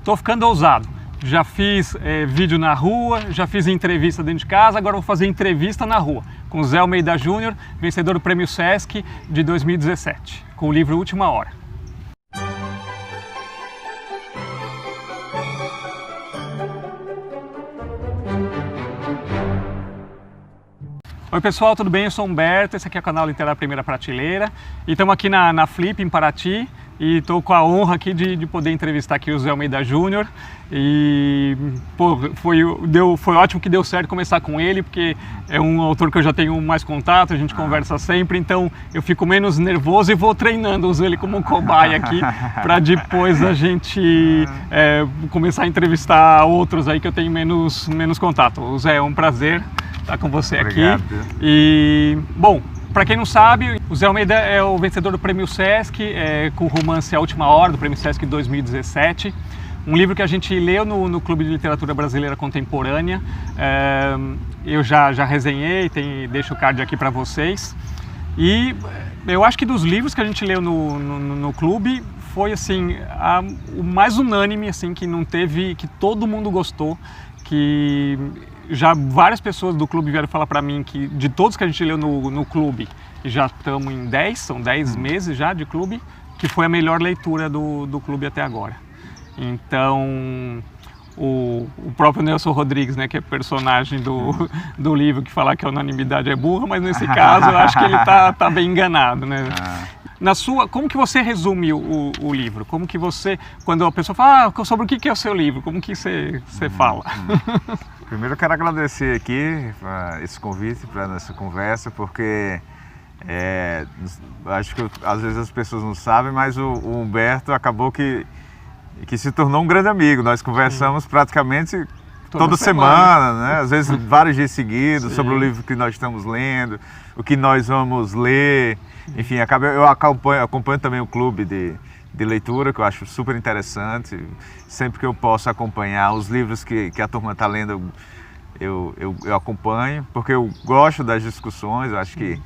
Tô ficando ousado. Já fiz vídeo na rua, já fiz entrevista dentro de casa, agora vou fazer entrevista na rua, com Zé Almeida Júnior, vencedor do Prêmio Sesc de 2017, com o livro Última Hora. Oi pessoal, tudo bem? Eu sou Humberto, esse aqui é o canal Literário Primeira Prateleira e estamos aqui na Flip, em Paraty, e estou com a honra aqui de poder entrevistar aqui o Zé Almeida Júnior e pô, foi ótimo que deu certo começar com ele, porque é um autor que eu já tenho mais contato, a gente conversa sempre, então eu fico menos nervoso e vou treinando, uso ele como um cobaia aqui para depois a gente começar a entrevistar outros aí que eu tenho menos contato. O Zé, é um prazer estar com você. Obrigado. Aqui. E, bom, para quem não sabe, o Zé Almeida é o vencedor do Prêmio Sesc, com o romance A Última Hora, do Prêmio Sesc 2017. Um livro que a gente leu no Clube de Literatura Brasileira Contemporânea. Eu já resenhei, deixo o card aqui para vocês. E eu acho que dos livros que a gente leu no clube, foi assim, o mais unânime, assim, que não teve, que todo mundo gostou, que já várias pessoas do clube vieram falar para mim que de todos que a gente leu no clube, e já estamos em 10, são 10 meses já de clube, que foi a melhor leitura do clube até agora. Então, o próprio Nelson Rodrigues, né, que é personagem do livro, que falar que a unanimidade é burra, mas nesse caso eu acho que ele tá bem enganado, né? Como que você resume o livro? Como que você, quando a pessoa fala, sobre o que é o seu livro, como que você fala? Primeiro eu quero agradecer aqui esse convite para essa conversa, porque acho que às vezes as pessoas não sabem, mas o Humberto acabou que se tornou um grande amigo. Nós conversamos praticamente toda semana, né? Às vezes vários dias seguidos, sobre o livro que nós estamos lendo, o que nós vamos ler. Enfim, eu acompanho também o clube de leitura, que eu acho super interessante. Sempre que eu posso acompanhar os livros que a turma está lendo, eu acompanho, porque eu gosto das discussões. Eu acho que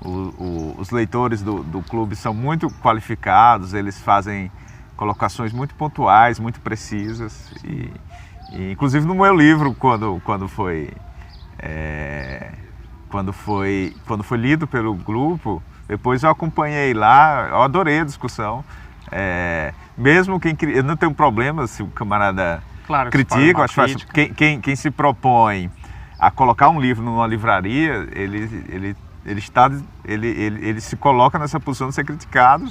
os leitores do clube são muito qualificados, eles fazem colocações muito pontuais, muito precisas. E inclusive no meu livro, quando foi lido pelo grupo, depois eu acompanhei lá, eu adorei a discussão. Mesmo eu não tenho problema se o camarada critica, eu acho fácil. Quem se propõe a colocar um livro numa livraria, ele se coloca nessa posição de ser criticado.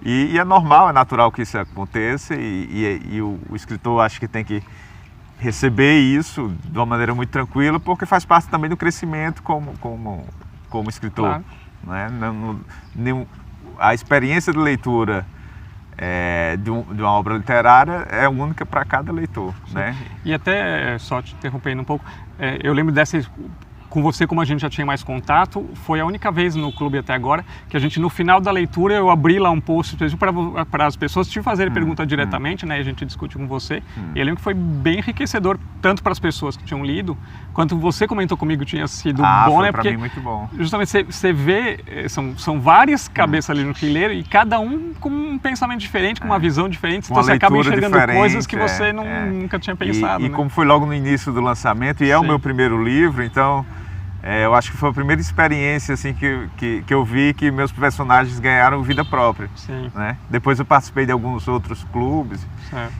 E é normal, é natural que isso aconteça, e o escritor acho que tem que receber isso de uma maneira muito tranquila, porque faz parte também do crescimento como escritor. Né? A experiência de leitura de uma obra literária é única para cada leitor. Né? E até, só te interrompendo um pouco, eu lembro com você, como a gente já tinha mais contato, foi a única vez no clube até agora que a gente, no final da leitura, eu abri lá um post para as pessoas te fazerem pergunta diretamente, né? E a gente discute com você. E eu lembro que foi bem enriquecedor, tanto para as pessoas que tinham lido, quanto você comentou comigo tinha sido bom, né? Porque mim muito bom. Justamente você vê, são várias cabeças ali no que leram, e cada um com um pensamento diferente, com uma visão diferente, então você acaba enxergando coisas que você nunca tinha pensado. E como foi logo no início do lançamento, e é o meu primeiro livro, então eu acho que foi a primeira experiência assim, que eu vi que meus personagens ganharam vida própria. Né? Depois eu participei de alguns outros clubes,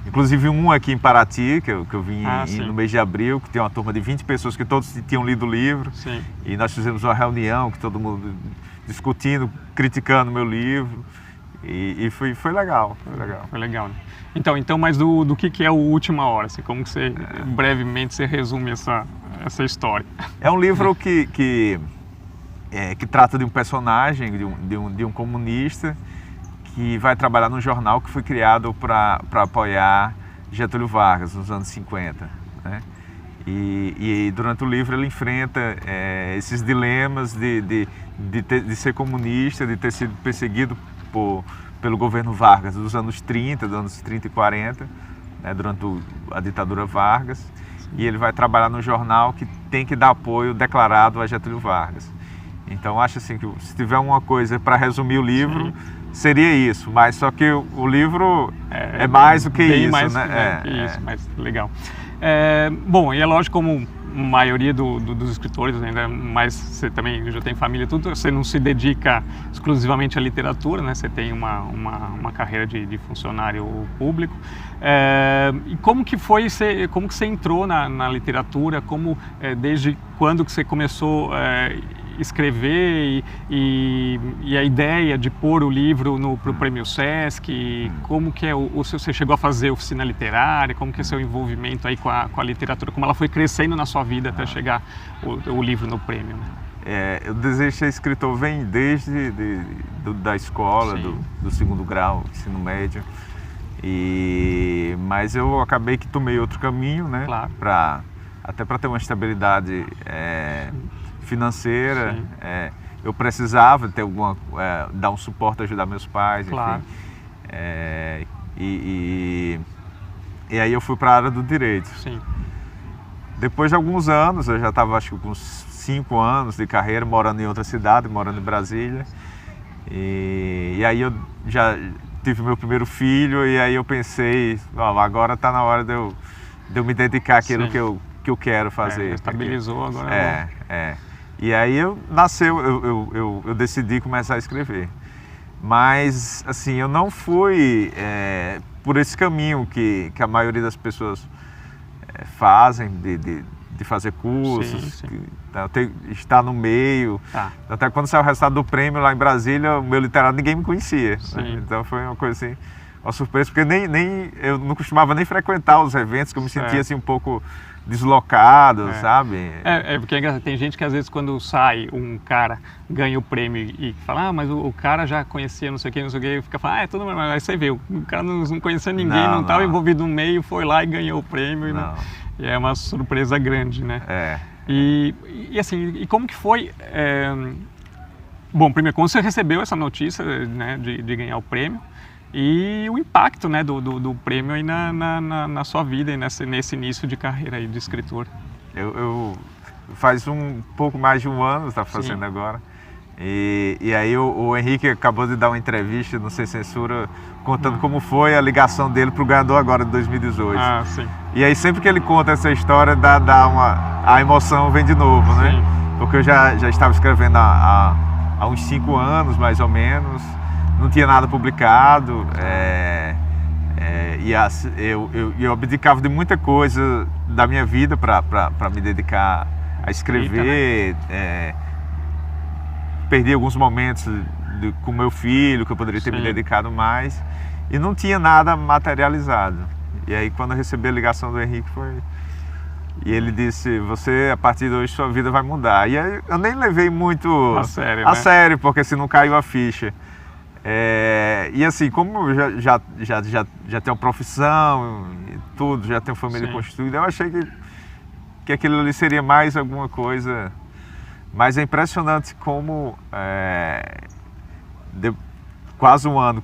inclusive um aqui em Paraty, que eu vim no mês de abril, que tem uma turma de 20 pessoas que todos tinham lido o livro. E nós fizemos uma reunião, que todo mundo discutindo, criticando o meu livro. E foi legal, Foi legal, né? Então, mas do que é o Última Hora? Assim, como que você, brevemente, você resume essa história? É um livro que trata de um personagem, de um comunista, que vai trabalhar num jornal que foi criado para apoiar Getúlio Vargas, nos anos 50. Né? E durante o livro ele enfrenta esses dilemas de ser comunista, de ter sido perseguido pelo governo Vargas dos anos 30, dos anos 30 e 40, né, durante a ditadura Vargas. E ele vai trabalhar no jornal que tem que dar apoio declarado a Getúlio Vargas. Então acho assim que se tiver uma coisa para resumir o livro, seria isso, mas só que o livro é mais do que isso, mais, né? Que isso, mas legal. Bom, e é lógico, como a maioria dos escritores, ainda mais você também já tem família e tudo, você não se dedica exclusivamente à literatura, né? Você tem uma carreira de funcionário público. E como que foi, como que você entrou na literatura? Desde quando que você começou escrever e a ideia de pôr o livro pro Prêmio Sesc, como que você chegou a fazer oficina literária, como que é seu envolvimento aí com a literatura, como ela foi crescendo na sua vida até chegar o livro no prêmio, né? O desejo de ser escritor vem desde da escola, do segundo grau, ensino médio, mas eu acabei que tomei outro caminho, né? Claro. Até para ter uma estabilidade financeira, eu precisava ter dar um suporte, ajudar meus pais, claro. Enfim. E aí eu fui para a área do direito. Sim. Depois de alguns anos, eu já estava acho que com uns 5 anos de carreira, morando em outra cidade, morando em Brasília. E aí eu já tive meu primeiro filho, e aí eu pensei, agora está na hora de eu me dedicar àquilo que eu quero fazer. Estabilizou agora. E aí eu decidi começar a escrever. Mas, assim, eu não fui por esse caminho que a maioria das pessoas fazem, de fazer cursos, estar no meio. Tá. Até quando saiu o resultado do prêmio lá em Brasília, o meu literário, ninguém me conhecia. Né? Então foi uma coisa assim, uma surpresa, porque eu não costumava nem frequentar os eventos, que eu me sentia assim um pouco deslocado, sabe? Porque tem gente que às vezes quando sai um cara, ganha o prêmio e fala, mas o cara já conhecia não sei o que, e fica falando, tudo normal. Aí você vê, o cara não conhecia ninguém, não estava envolvido no meio, foi lá e ganhou o prêmio. E é uma surpresa grande, né? E assim, como que foi? Bom, primeiro, como você recebeu essa notícia, né, de ganhar o prêmio? E o impacto, né, do prêmio aí na sua vida e nesse início de carreira aí de escritor. Eu faz um pouco mais de um ano, está fazendo agora. E aí o Henrique acabou de dar uma entrevista no Sem Censura contando como foi a ligação dele para o ganhador agora de 2018. Sim. E aí sempre que ele conta essa história, a emoção vem de novo, né? Porque eu já estava escrevendo há uns 5 anos, mais ou menos. Não tinha nada publicado, eu abdicava de muita coisa da minha vida para me dedicar a escrever. Perdi alguns momentos com meu filho, que eu poderia ter me dedicado mais, e não tinha nada materializado. E aí quando eu recebi a ligação do Henrique e ele disse, você a partir de hoje sua vida vai mudar. E aí eu nem levei muito a sério, porque assim, não caiu a ficha. E assim, como eu já tenho uma profissão e tudo, já tenho família constituída, eu achei que aquilo ali seria mais alguma coisa. Mas é impressionante como quase um ano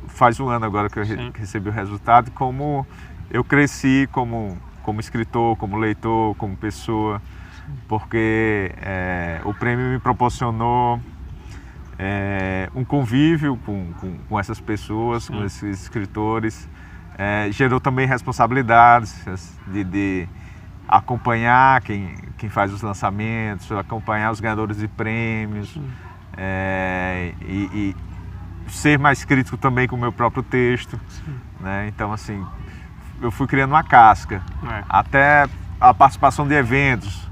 faz um ano agora que eu recebi o resultado, como eu cresci como escritor, como leitor, como pessoa, porque o prêmio me proporcionou um convívio com essas pessoas, com esses escritores, gerou também responsabilidades de acompanhar quem faz os lançamentos, acompanhar os ganhadores de prêmios, e ser mais crítico também com o meu próprio texto, né? Então assim, eu fui criando uma casca, até a participação de eventos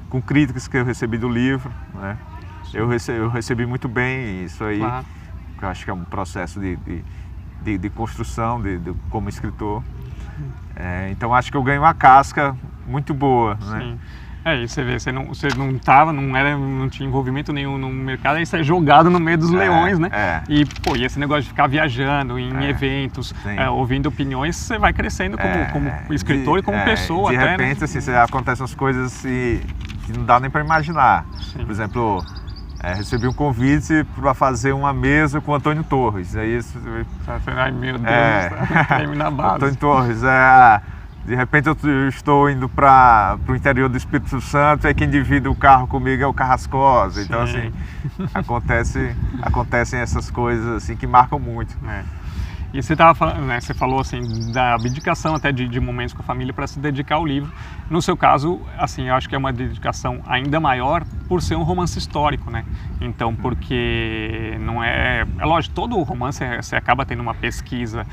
com críticas que eu recebi do livro, né? Eu recebi muito bem isso aí, que eu acho que é um processo de construção como escritor. Então acho que eu ganhei uma casca muito boa, né? E você vê, você não tinha envolvimento nenhum no mercado, aí você é jogado no meio dos leões, né? E esse negócio de ficar viajando em eventos, ouvindo opiniões, você vai crescendo como escritor e como pessoa. De repente, né? Assim, acontecem as coisas que não dá nem para imaginar. Por exemplo, recebi um convite para fazer uma mesa com o Antônio Torres. Ai meu Deus, prêmio na base. Antônio Torres, De repente eu estou indo para o interior do Espírito Santo, e quem divide o carro comigo é o Carrascosa. Então, assim, acontecem essas coisas assim que marcam muito. E você estava falando, né, você falou assim da abdicação até de momentos com a família para se dedicar ao livro. No seu caso, assim, eu acho que é uma dedicação ainda maior por ser um romance histórico, né? Então, porque não é lógico, todo romance você acaba tendo uma pesquisa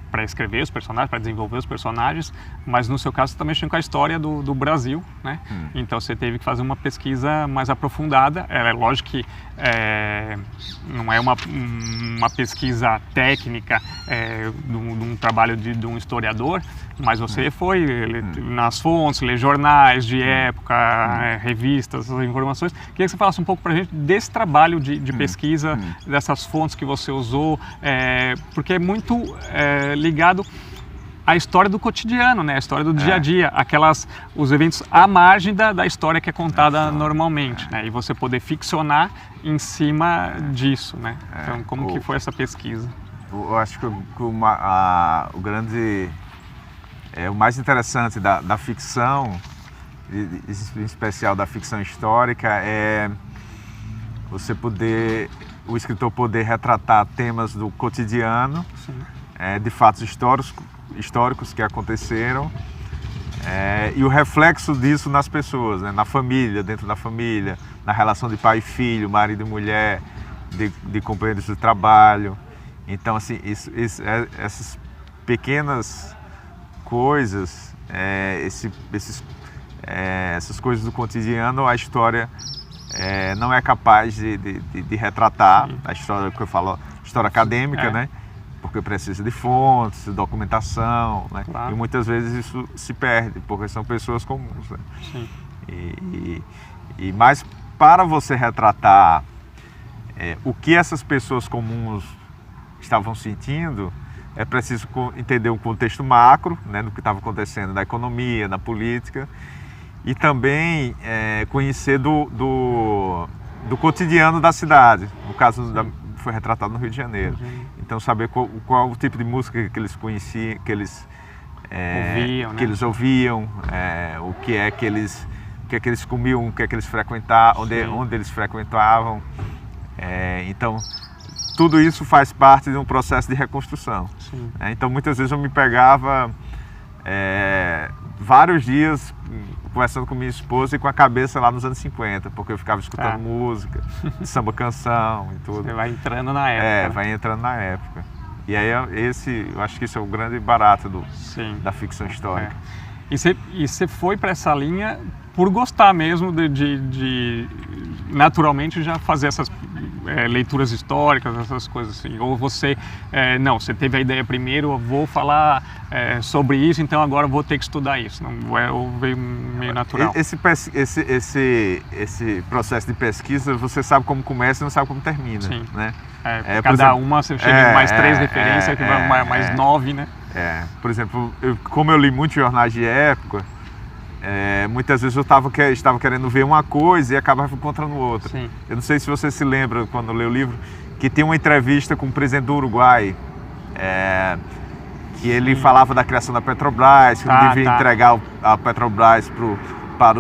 para escrever os personagens, para desenvolver os personagens, mas no seu caso você está mexendo com a história do Brasil, né? Então você teve que fazer uma pesquisa mais aprofundada. É lógico que não é uma pesquisa técnica de um trabalho de um historiador, mas você foi nas fontes, ler jornais de época, revistas, essas informações. Queria que você falasse um pouco para a gente desse trabalho de pesquisa, dessas fontes que você usou, porque é muito ligado à história do cotidiano, né? A história do dia a dia, os eventos à margem da história que é contada normalmente, né? E você poder ficcionar em cima disso, né? Então, como que foi essa pesquisa? Eu acho que o mais interessante da ficção, em especial da ficção histórica, é o escritor poder retratar temas do cotidiano, de fatos históricos que aconteceram, e o reflexo disso nas pessoas, né? Na família, dentro da família, na relação de pai e filho, marido e mulher, de companheiros de trabalho. Então, assim, essas pequenas coisas, essas coisas do cotidiano, a história não é capaz de retratar. A história que eu falo, história acadêmica, né? Porque precisa de fontes, de documentação, né? Claro. E muitas vezes isso se perde, porque são pessoas comuns, né? Sim. Mas para você retratar o que essas pessoas comuns estavam sentindo, é preciso entender o contexto macro, né, do que estava acontecendo na economia, na política, e também conhecer do cotidiano da cidade. No caso, foi retratado no Rio de Janeiro. Então, saber qual o tipo de música que eles conheciam, que eles ouviam, o que é que eles comiam, o que é que eles frequentavam, onde eles frequentavam. Então, tudo isso faz parte de um processo de reconstrução. Então, muitas vezes eu me pegava vários dias conversando com minha esposa e com a cabeça lá nos anos 50, porque eu ficava escutando música, samba canção e tudo. Você vai entrando na época. Vai entrando na época. E aí eu acho que isso é o grande barato da ficção histórica. E você foi para essa linha por gostar mesmo de naturalmente já fazer essas leituras históricas, essas coisas assim? Ou você, você teve a ideia primeiro, eu vou falar sobre isso, então agora eu vou ter que estudar isso? Ou veio meio natural? Esse processo de pesquisa, você sabe como começa e não sabe como termina. Sim. Né? Cada uma você chega em mais 3 referências, que vai mais 9, né? Por exemplo, como eu li muitos jornais de época, muitas vezes eu estava querendo ver uma coisa e acabava encontrando outra. Sim. Eu não sei se você se lembra, quando leu o livro, que tem uma entrevista com o presidente do Uruguai, que ele falava da criação da Petrobras, que não devia entregar a Petrobras para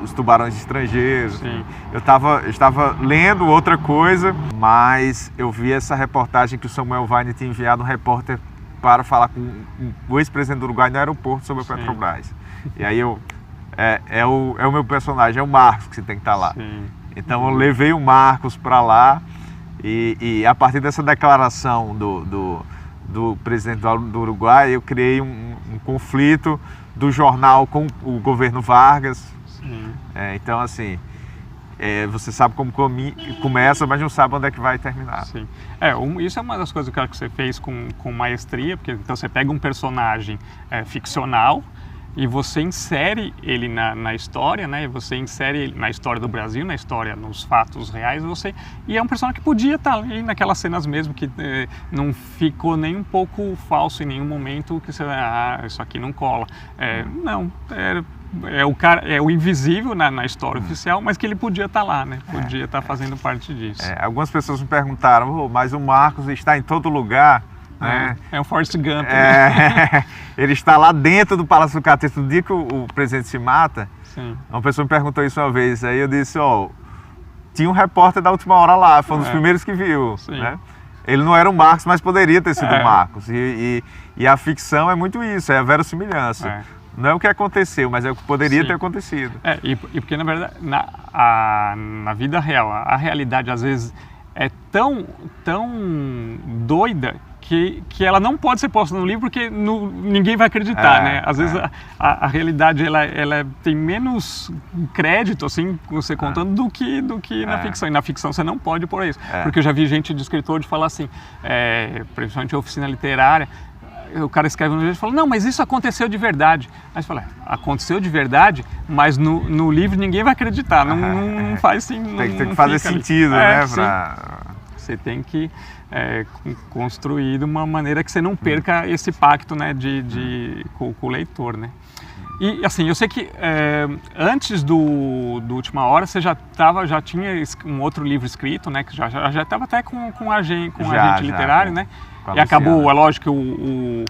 os tubarões estrangeiros. Sim. Eu estava lendo outra coisa, mas eu vi essa reportagem que o Samuel Weiner tinha enviado um repórter para falar com o ex-presidente do Uruguai no aeroporto sobre a Petrobras. E aí é o meu personagem, é o Marcos que tem que estar lá. Sim. Então eu levei o Marcos para lá e a partir dessa declaração do presidente do Uruguai, eu criei um conflito do jornal com o governo Vargas. Então, assim, você sabe como começa, mas não sabe onde é que vai terminar. Sim. Isso é uma das coisas que eu acho que você fez com maestria, porque então você pega um personagem ficcional e você insere ele na história, né? Você insere ele na história do Brasil, nos fatos reais, e é um personagem que podia estar ali naquelas cenas mesmo, que não ficou nem um pouco falso em nenhum momento, que você, isso aqui não cola. É o invisível na história oficial, mas que ele podia estar lá, né? Podia estar fazendo parte disso. Algumas pessoas me perguntaram, mas o Marcos está em todo lugar, né? É um Forrest Gump. Ele está lá dentro do Palácio do Catete no dia que o presidente se mata. Sim. Uma pessoa me perguntou isso uma vez, aí eu disse, tinha um repórter da Última Hora lá, foi um dos primeiros que viu, né? Ele não era o Marcos, mas poderia ter sido o Marcos. E a ficção é muito isso, é a verossimilhança. Não é o que aconteceu, mas é o que poderia ter acontecido. E porque, na verdade, na vida real, a realidade às vezes é tão doida que ela não pode ser posta no livro porque ninguém vai acreditar, né? Às vezes a realidade ela tem menos crédito, assim, você contando, do que na ficção. E na ficção você não pode pôr isso. Porque eu já vi gente de escritor de falar assim, principalmente oficina literária, o cara escreve no livro e fala, não, mas isso aconteceu de verdade. Aí você fala, aconteceu de verdade, mas no livro ninguém vai acreditar, não faz assim. Tem que fazer sentido, né? Você tem que construir de uma maneira que você não perca esse pacto, né, com o leitor, né? E assim, eu sei que antes do Última Hora você já tinha um outro livro escrito, né, que já estava até com um agente literário, né? E acabou, é lógico que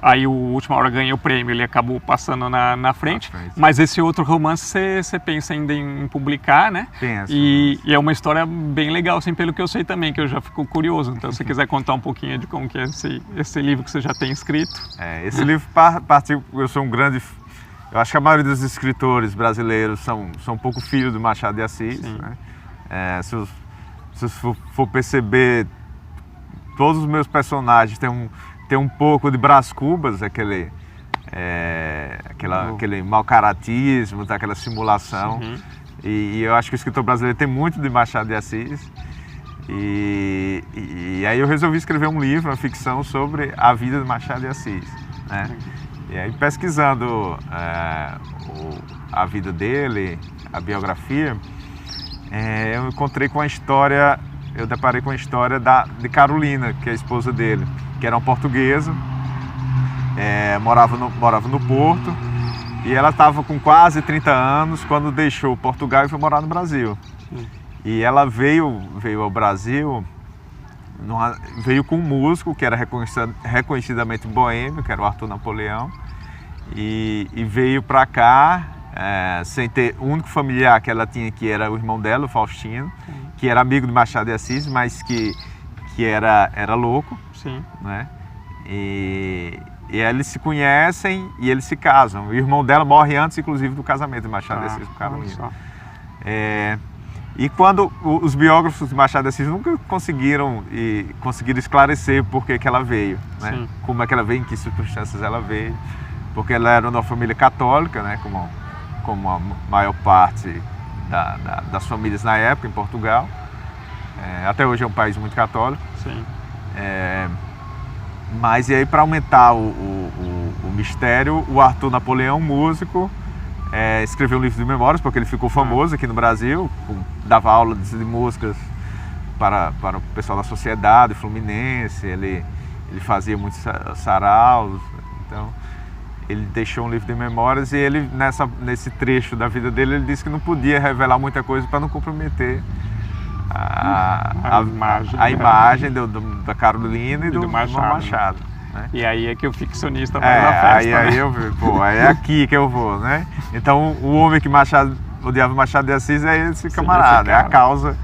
aí o Última Hora ganhou o prêmio, ele acabou passando na frente, mas esse outro romance você pensa ainda em publicar, né? Penso. E é uma história bem legal, assim, pelo que eu sei também, que eu já fico curioso. Então, se você quiser contar um pouquinho de como que é esse livro que você já tem escrito. Esse livro partiu, eu sou um grande... Eu acho que a maioria dos escritores brasileiros são um pouco filhos do Machado de Assis, né? Se você for perceber, todos os meus personagens tem um pouco de Brás Cubas, aquele mau caratismo, aquela simulação. E eu acho que o escritor brasileiro tem muito de Machado de Assis. E aí eu resolvi escrever um livro, uma ficção sobre a vida de Machado de Assis, né? E aí pesquisando a vida dele, a biografia, eu encontrei com a história, eu deparei com a história de Carolina, que é a esposa dele, que era uma portuguesa, morava no Porto, e ela estava com quase 30 anos quando deixou Portugal e foi morar no Brasil. E ela veio ao Brasil, veio com um músico que era reconhecidamente boêmio, que era o Arthur Napoleão, e veio para cá sem ter o único familiar que ela tinha, que era o irmão dela, o Faustino, que era amigo de Machado de Assis, mas que era louco. Né? E eles se conhecem e eles se casam. O irmão dela morre antes, inclusive, do casamento de Machado de Assis com Carolina. E quando os biógrafos de Machado de Assis nunca conseguiram esclarecer por que ela veio, né? Como é que ela veio, em que circunstâncias ela veio, porque ela era uma família católica, né? Como a maior parte das famílias na época em Portugal. Até hoje é um país muito católico. Mas e aí, para aumentar o mistério, o Arthur Napoleão, músico, escreveu um livro de memórias, porque ele ficou famoso aqui no Brasil, dava aula de músicas para o pessoal da sociedade fluminense, ele fazia muitos saraus, então ele deixou um livro de memórias, e ele, nesse trecho da vida dele, ele disse que não podia revelar muita coisa para não comprometer a imagem da Carolina e do Machado. Né? E aí é que o ficcionista faz a festa. Aí eu vi, é aqui que eu vou, né? Então o homem que odiava Machado de Assis é esse camarada, é a causa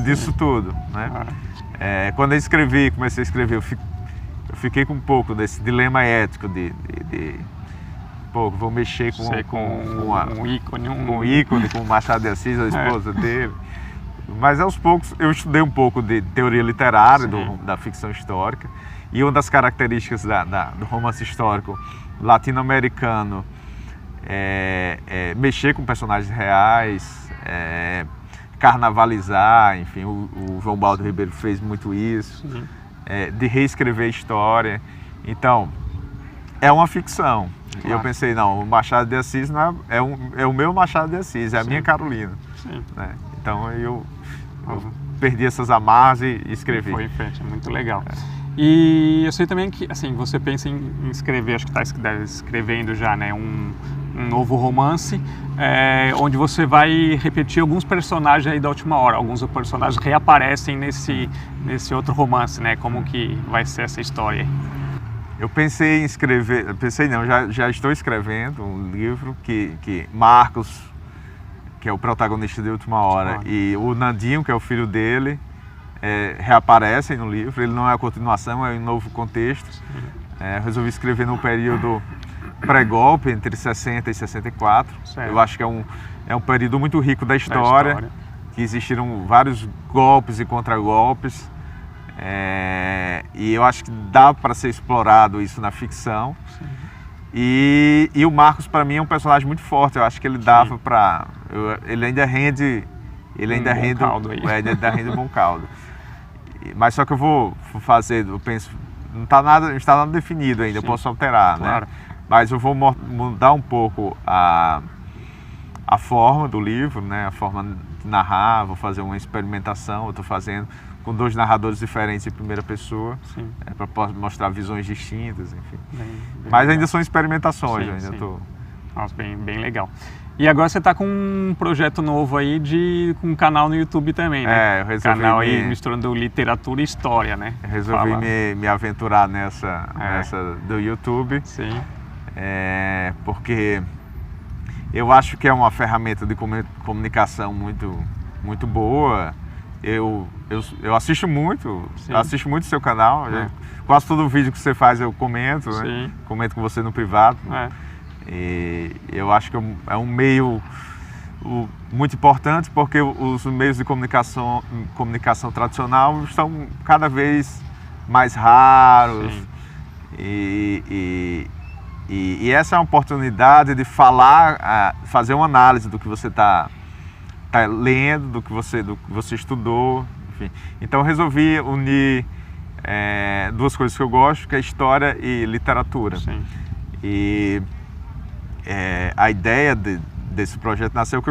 disso tudo, né? Quando eu comecei a escrever, eu fiquei com um pouco desse dilema ético vou mexer com um ícone, com o Machado de Assis, a esposa dele. Mas aos poucos eu estudei um pouco de teoria literária, da ficção histórica, e uma das características do romance histórico latino-americano é mexer com personagens reais, carnavalizar, enfim, o João Baldo Ribeiro fez muito isso, de reescrever história. Então, é uma ficção. E eu pensei, não, o Machado de Assis não é o meu Machado de Assis, é a minha Carolina. Né? Então eu perdi essas amarras e escrevi. Foi em frente, é muito legal. E eu sei também que, assim, você pensa em escrever, acho que está escrevendo já, né, um um novo romance, onde você vai repetir alguns personagens aí da última hora. Alguns dos personagens reaparecem nesse outro romance, né? Como que vai ser essa história aí? Eu pensei em escrever, já estou escrevendo um livro que Marcos, que é o protagonista de Última Hora, e o Nandinho, que é o filho dele, reaparecem no livro. Ele não é a continuação, é um novo contexto. Resolvi escrever no período pré-golpe, entre 60 e 64. Certo. Eu acho que é um período muito rico da história, que existiram vários golpes e contragolpes. E eu acho que dá para ser explorado isso na ficção. E o Marcos, para mim, é um personagem muito forte. Eu acho que ele dava para... Ele ainda rende... Ele ainda rende um bom caldo. Mas só que eu vou fazer, eu penso, não está nada definido ainda, eu posso alterar, claro, né? Mas eu vou mudar um pouco a forma do livro, né? A forma de narrar, vou fazer uma experimentação, eu estou fazendo com 2 narradores diferentes em primeira pessoa, para mostrar visões distintas, enfim. Mas ainda legal. São experimentações, ainda estou... Nossa, bem legal. E agora você está com um projeto novo aí com um canal no YouTube também, né? Eu resolvi canal aí misturando literatura e história, né? Eu resolvi me aventurar nessa do YouTube. Sim. Porque eu acho que é uma ferramenta de comunicação muito boa. Eu assisto muito, o seu canal. Quase todo vídeo que você faz eu comento, né? Comento com você no privado. E eu acho que é um meio muito importante, porque os meios de comunicação tradicional estão cada vez mais raros. E essa é uma oportunidade de fazer uma análise do que você está lendo, do que você estudou, enfim. Então eu resolvi unir 2 coisas que eu gosto, que é história e literatura. E a ideia desse projeto nasceu que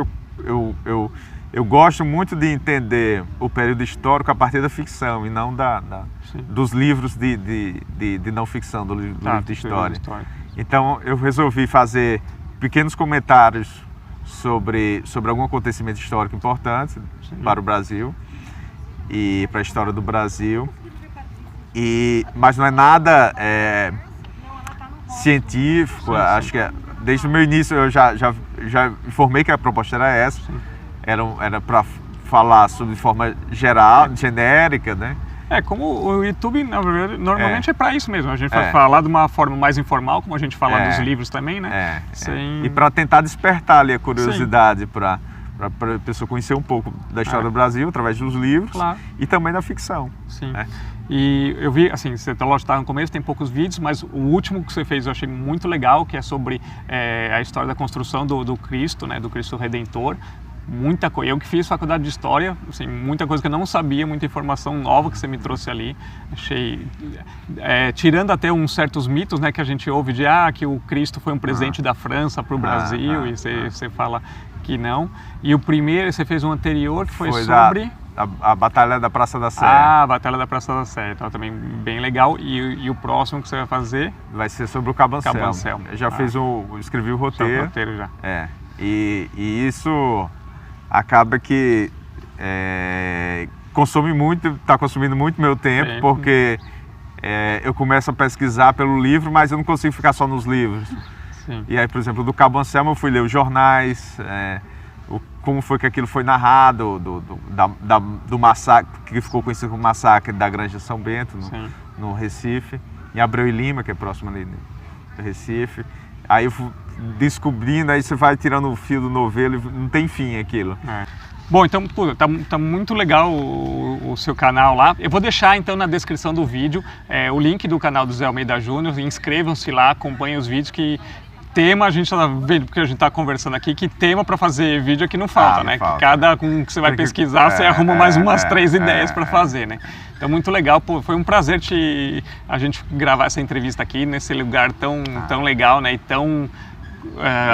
eu gosto muito de entender o período histórico a partir da ficção e não dos livros de não ficção, do livro de história. Então eu resolvi fazer pequenos comentários sobre algum acontecimento histórico importante para o Brasil e para a história do Brasil. Mas não é nada científico. Acho que desde o meu início eu já informei que a proposta era essa. Era para falar sobre forma geral, genérica, né? Como o YouTube, na verdade, normalmente é para isso mesmo. A gente vai falar de uma forma mais informal, como a gente fala dos livros também, né? E para tentar despertar ali a curiosidade para a pessoa conhecer um pouco da história do Brasil através dos livros e também da ficção. E eu vi, assim, você está no começo, tem poucos vídeos, mas o último que você fez eu achei muito legal, que é sobre a história da construção do Cristo, né? Do Cristo Redentor. Muita coisa, eu que fiz faculdade de História, assim, muita coisa que eu não sabia, muita informação nova que você me trouxe ali. Achei, tirando até uns certos mitos, né, que a gente ouve de que o Cristo foi um presente da França para o Brasil, e você fala que não. E o primeiro, você fez um anterior que foi sobre... A Batalha da Praça da Sé. A Batalha da Praça da Sé, então também bem legal. E o próximo que você vai fazer? Vai ser sobre o Cabo Anselmo. Eu já escrevi o roteiro. O roteiro já. E isso... acaba que está consumindo muito meu tempo, porque eu começo a pesquisar pelo livro, mas eu não consigo ficar só nos livros. E aí, por exemplo, do Cabo Anselmo eu fui ler os jornais, como foi que aquilo foi narrado, do massacre, que ficou conhecido como massacre da Granja São Bento, no Recife, em Abreu e Lima, que é próximo ali do Recife. Aí eu fui descobrindo, aí você vai tirando o fio do novelo e não tem fim aquilo. Bom, então tá muito legal o seu canal lá. Eu vou deixar então na descrição do vídeo o link do canal do Zé Almeida Júnior. Inscrevam-se lá, acompanhem os vídeos, que tema a gente está vendo, porque a gente está conversando aqui, que tema para fazer vídeo aqui não falta, né? Falta. Cada com que você vai pesquisar, você arruma mais umas 3 ideias para fazer, né? Então, muito legal. Foi um prazer a gente gravar essa entrevista aqui nesse lugar tão legal, né? E tão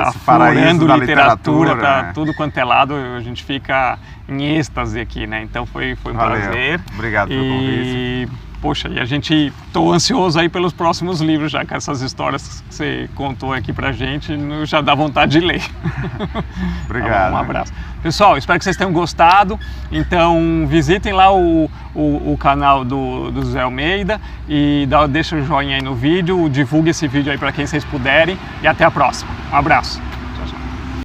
aflorando literatura para tudo quanto é lado. A gente fica em êxtase aqui, né? Então, foi um prazer. Obrigado pelo convite. Poxa, e a gente, tô ansioso aí pelos próximos livros já, com essas histórias que você contou aqui pra gente, já dá vontade de ler. Obrigado. Tá bom, um abraço. Pessoal, espero que vocês tenham gostado, então visitem lá o canal do Zé Almeida e deixa o joinha aí no vídeo, divulgue esse vídeo aí para quem vocês puderem e até a próxima. Um abraço.